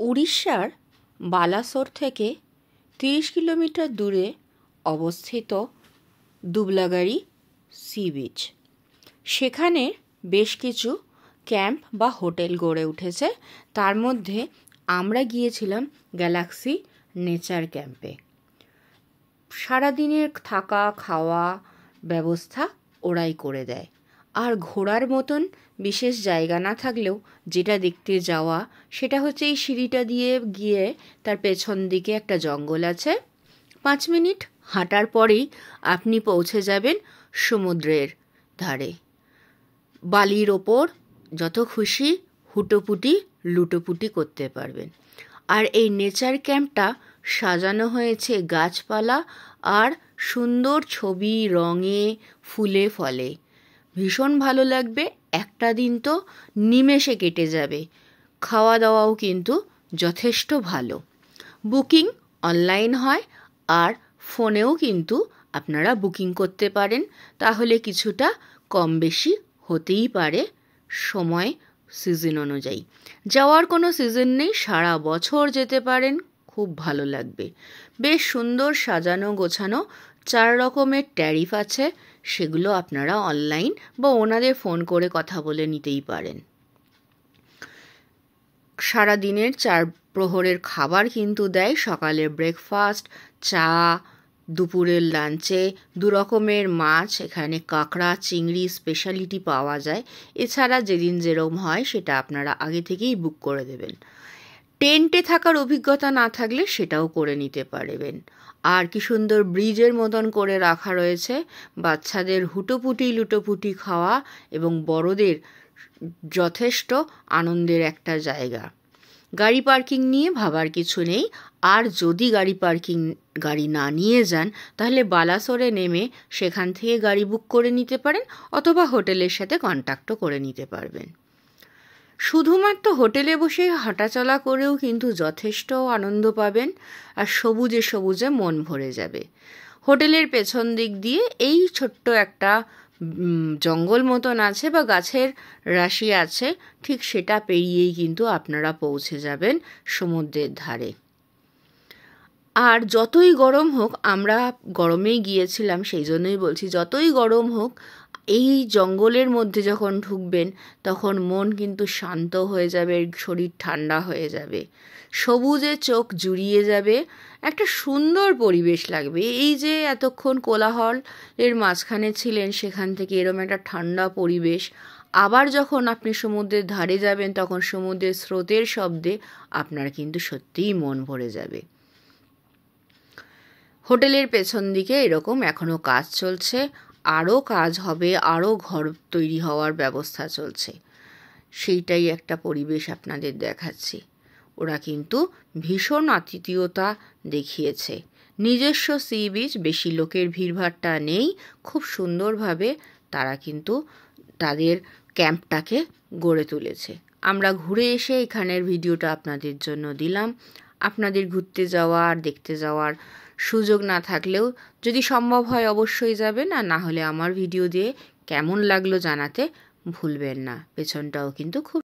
উড়িষ্যার বালাসোর থেকে 30 কিলোমিটার দূরে অবস্থিত দুবলাগাড়ি সি বিচ। সেখানে বেশ কিছু ক্যাম্প বা হোটেল গড়ে উঠেছে। তার মধ্যে আমরা গিয়েছিলাম গ্যালাক্সি নেচার ক্যাম্পে। সারাদিনের থাকা খাওয়া ব্যবস্থা ওরাই করে দেয়। আর ঘোরার মতন বিশেষ জায়গা না থাকলেও যেটা দেখতে যাওয়া সেটা হচ্ছে এই সিঁড়িটা দিয়ে গিয়ে তার পেছন দিকে একটা জঙ্গল আছে। 5 মিনিট হাঁটার পরেই আপনি পৌঁছে যাবেন সমুদ্রের ধারে। বালির ওপর যত খুশি হুটোপুটি লুটোপুটি করতে পারবেন। আর এই নেচার ক্যাম্পটা সাজানো হয়েছে গাছপালা আর সুন্দর ছবি রঙে ফুলে ফলে। ভীষণ ভালো লাগবে। একটা দিন তো নিমেষে কেটে যাবে। খাওয়া দাওয়াও কিন্তু যথেষ্ট ভালো। বুকিং অনলাইন হয় আর ফোনেও কিন্তু আপনারা বুকিং করতে পারেন। তাহলে কিছুটা কম বেশি হতেই পারে সময় সিজন অনুযায়ী। যাওয়ার কোনো সিজন নেই, সারা বছর যেতে পারেন, খুব ভালো লাগবে। বেশ সুন্দর সাজানো গোছানো 4 রকমের ট্যারিফ আছে, সেগুলো আপনারা অনলাইন বা ওনাদের ফোন করে কথা বলে নিতেই পারেন। সারা দিনের 4 প্রহরের খাবার কিন্তু দেয়। সকালের ব্রেকফাস্ট, চা, দুপুরের লাঞ্চে 2 রকমের মাছ, এখানে কাঁকড়া চিংড়ি স্পেশালিটি পাওয়া যায়। এছাড়া যেদিন যেরকম হয় সেটা আপনারা আগে থেকেই বুক করে দেবেন। টেন্টে থাকার অভিজ্ঞতা না থাকলে সেটাও করে নিতে পারবেন। আর কি সুন্দর ব্রিজের মতন করে রাখা রয়েছে। বাচ্চাদের হুটোপুটি লুটোপুটি খাওয়া এবং বড়দের যথেষ্ট আনন্দের একটা জায়গা। গাড়ি পার্কিং নিয়ে ভাবার কিছু নেই। আর যদি গাড়ি না নিয়ে যান তাহলে বালাসোরে নেমে সেখান থেকে গাড়ি বুক করে নিতে পারেন, অথবা হোটেলের সাথে কন্ট্যাক্টও করে নিতে পারবেন। শুধুমাত্র হোটেলে বসে হাঁটাচলা করেও কিন্তু যথেষ্ট আনন্দ পাবেন আর সবুজে সবুজে মন ভরে যাবে। হোটেলের পেছন দিক দিয়ে এই ছোট্ট একটা জঙ্গল মতন আছে বা গাছের রাশি আছে, ঠিক সেটা পেরিয়েই কিন্তু আপনারা পৌঁছে যাবেন সমুদ্রের ধারে। আর যতই গরম হোক, আমরা গরমেই গিয়েছিলাম সেই জন্যই বলছি, যতই গরম হোক এই জঙ্গলের মধ্যে যখন ঢুকবেন তখন মন কিন্তু শান্ত হয়ে যাবে, শরীর ঠান্ডা হয়ে যাবে, সবুজে চোখ জুড়িয়ে যাবে, একটা সুন্দর পরিবেশ লাগবে। এই যে এতক্ষণ কোলাহল এর মাঝখানে ছিলেন, সেখান থেকে এরকম একটা ঠান্ডা পরিবেশ, আবার যখন আপনি সমুদ্রের ধারে যাবেন তখন সমুদ্রের স্রোতের শব্দে আপনার কিন্তু সত্যিই মন ভরে যাবে। হোটেলের পেছন দিকে এরকম এখনও কাজ চলছে, আরও কাজ হবে, আরও ঘর তৈরি হওয়ার ব্যবস্থা চলছে। সেইটাই একটা পরিবেশ আপনাদের দেখাচ্ছি। ওরা কিন্তু ভীষণ আতিথেয়তা দেখিয়েছে। নিজস্ব সি বিচ, বেশি লোকের ভিড়ভাট্টা নেই, খুব সুন্দরভাবে তারা কিন্তু তাদের ক্যাম্পটাকে গড়ে তুলেছে। আমরা ঘুরে এসে এখানের ভিডিওটা আপনাদের জন্য দিলাম। আপনাদের ঘুরতে যাওয়া আর দেখতে যাওয়ার সুযোগ না থাকলেও যদি সম্ভব হয় অবশ্যই যাবেন, আর না হলে আমার ভিডিও দিয়ে কেমন লাগলো জানাতে ভুলবেন না। পেছনটাও কিন্তু খুব